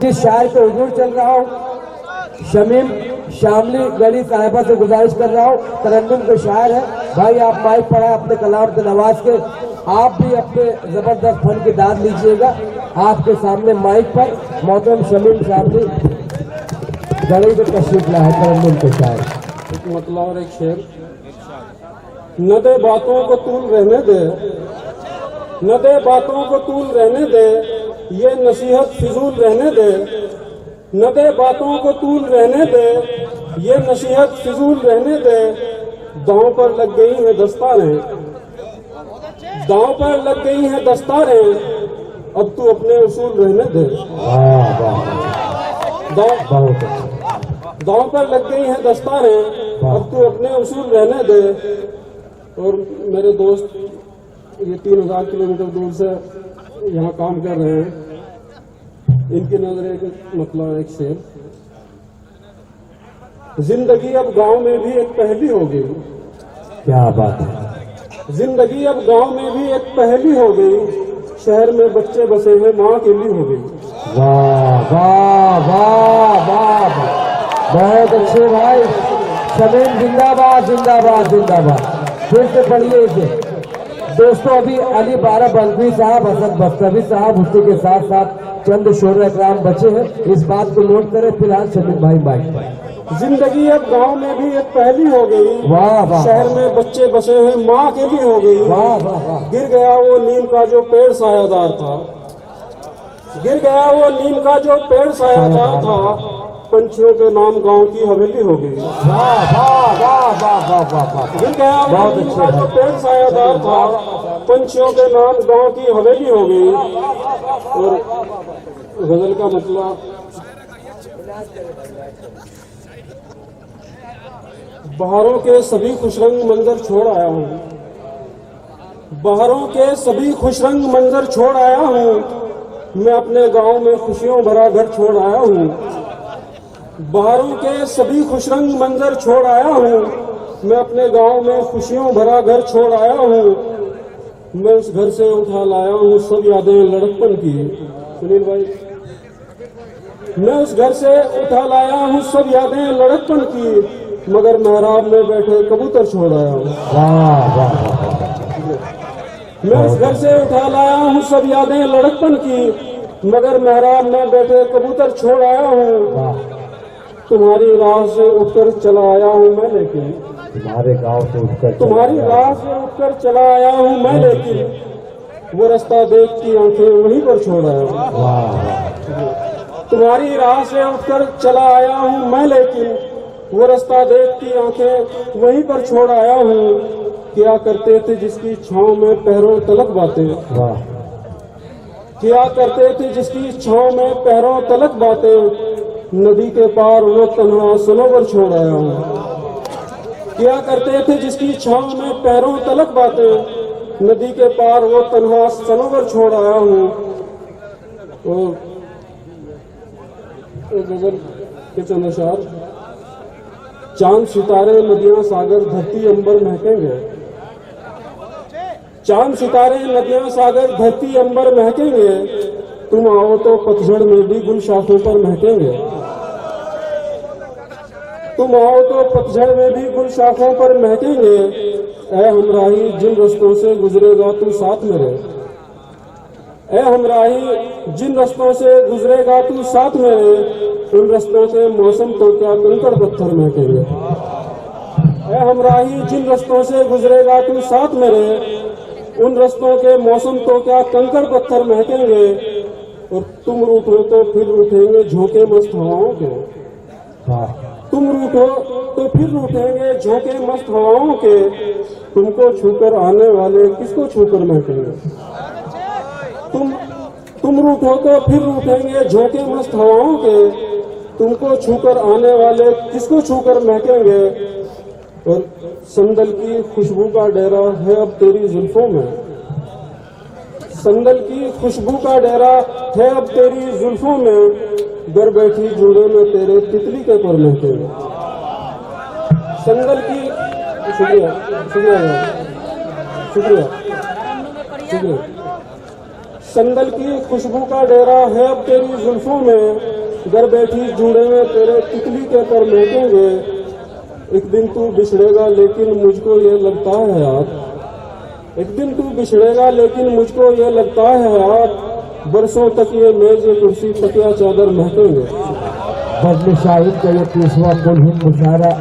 जिस शायर पे हुजूर चल रहा हूँ, शमीम शामली गली साहिबा से गुजारिश कर रहा हूँ, तरन्नुम के शायर है भाई, आप माइक पर आए अपने कलाम से नवाज के, आप भी अपने जबरदस्त फन की दाद लीजिएगा। आपके सामने माइक पर मोहतरम शमीम शामली गली से तशरीफ लाए, तरन्नुम के शायर। एक मतलब और एक शेर। न दे बातों को तूल रहने दे, न दे बातों को तूल रहने दे, ये नसीहत फिजूल रहने दे। न दे बातों को तूल रहने दे, ये नसीहत फिजूल रहने दे। दांव पर लग गई हैं दस्तारें, दांव पर लग गई हैं दस्तारें, अब तू अपने उसूल रहने दे। दांव पर लग गई हैं दस्तारें, अब तू अपने उसूल रहने दे। और मेरे दोस्त ये 3000 किलोमीटर दूर से यहाँ काम कर रहे हैं, इनकी नजर एक मतलब एक शेर। जिंदगी अब गांव में भी एक पहेली हो गई। क्या बात है। जिंदगी अब गांव में भी एक पहेली हो गई, शहर में बच्चे बसे हैं माँ अकेली हो गई। वाह वाह वाह वाह, बहुत अच्छे भाई। शमीम जिंदाबाद जिंदाबाद जिंदाबाद। फिर से पढ़िए इसे दोस्तों। अभी अली बारा बल्बी साहब, हसन बख्तवी साहब, उसी के साथ साथ चंद शोर अकराम बचे हैं, इस बात को नोट करें। फिलहाल शमीम भाई बाइक। जिंदगी अब गांव में भी एक पहेली हो गई। वाह वाह। शहर में बच्चे बसे हैं माँ अकेली हो गई। वाह वाह वाह। गिर गया वो नीम का जो पेड़ सायादार था, गिर गया वो नीम का जो पेड़ सायादार था, पंछियों के नाम गांव की हवेली हो गई। वाह वाह वाह वाह वाह वाह वाह। गिर गया वो नीम का जो पेड़ सायादार था, पंछियों के नाम गांव की हवेली हो गई। और गजल का मतलब, बहारों के सभी खुशरंग मंजर छोड़ आया हूँ, बहारों के सभी खुशरंग मंजर छोड़ आया हूँ, मैं अपने गांव में खुशियों भरा घर छोड़ आया हूँ। बहारों के सभी खुशरंग मंजर छोड़ आया हूँ, मैं अपने गांव में खुशियों भरा घर छोड़ आया हूँ। मैं उस घर से उठा लाया हूँ सब यादें लड़कपन की। सुनील भाई, मैं उस घर से उठा लाया हूँ सब यादें लड़कपन की, मगर महराब में बैठे कबूतर छोड़ आया हूँ। वाह वाह। मैं उस घर से उठा लाया हूँ सब यादें लड़कपन की, मगर महराब में बैठे कबूतर छोड़ आया हूँ। तुम्हारी राह से उठकर चला आया हूँ मैं, लेकिन तुम्हारे गांव से उठकर, तुम्हारी राह से उठकर चला आया हूँ मैं, लेकिन वो रास्ता देख की आंखें वहीं पर छोड़ आया हूँ। वाह। तुम्हारी राह से उठकर चला आया हूँ मैं, लेकिन वो रास्ता देख की आंखें वहीं पर छोड़ आया हूँ। क्या करते थे जिसकी छांव में पैरों तलक बातें, वाह। क्या करते थे जिसकी छांव में पैरों तलक बातें, नदी के पार वो तन्हा सनोवर छोड़ आया हूँ। क्या करते थे जिसकी छांव में पैरों तलक बातें, नदी के पार वो तन्हा सनोवर छोड़ आया हूँ। और गजल के चंद अशआर। चांद सितारे नदियां सागर धरती अंबर महकेंगे, चांद सितारे नदियां सागर धरती अंबर महकेंगे, तुम आओ तो पतझड़ में भी गुल शाखों पर महकेंगे। तुम आओ तो पतझड़ में भी गुल शाखों पर महकेंगे, ऐ हमराही जिन रस्तों से गुजरेगा तू साथ मेरे, ऐ हमराही जिन रस्तों से गुजरेगा तू साथ मेरे, उन रस्तों के मौसम तो क्या कंकड़ पत्थर महकेंगे। ऐ हमराही जिन रस्तों से गुजरेगा तू साथ मेरे, उन रस्तों के मौसम तो क्या कंकड़ पत्थर महकेंगे। और तुम रूठो तो फिर रूठेंगे झोंके मस्त हवाओं के, तुम रूठो तो फिर रूठेंगे झोंके मस्त हवाओं के, तुमको छूकर आने वाले किसको छूकर महकेंगे। तुम रूठो तो फिर रूठेंगे झोंके मस्त हवाओं के, तुमको छूकर आने वाले किसको छूकर महकेंगे। और संदल की खुशबू का डेरा है अब तेरी जुल्फों में, संदल की खुशबू का डेरा है अब तेरी जुल्फों में, घर बैठी जूड़े में तेरे तितली के पर महकेंगे। संदल की, शुक्रिया शुक्रिया शुक्रिया शुक्रिया। संदल की खुशबू का डेरा है अब तेरी जुल्फों में, घर बैठी जूड़े में तेरे तितली के पर महकेंगे। एक दिन तू बिछड़ेगा लेकिन मुझको ये लगता है यार, एक दिन तू बिछड़ेगा लेकिन मुझको ये लगता है यार, बरसों तक ये मेज ये कुर्सी तकिया चादर महकेंगे। बदले शाहिद का ये 30वां कुल हिंद मुशायरा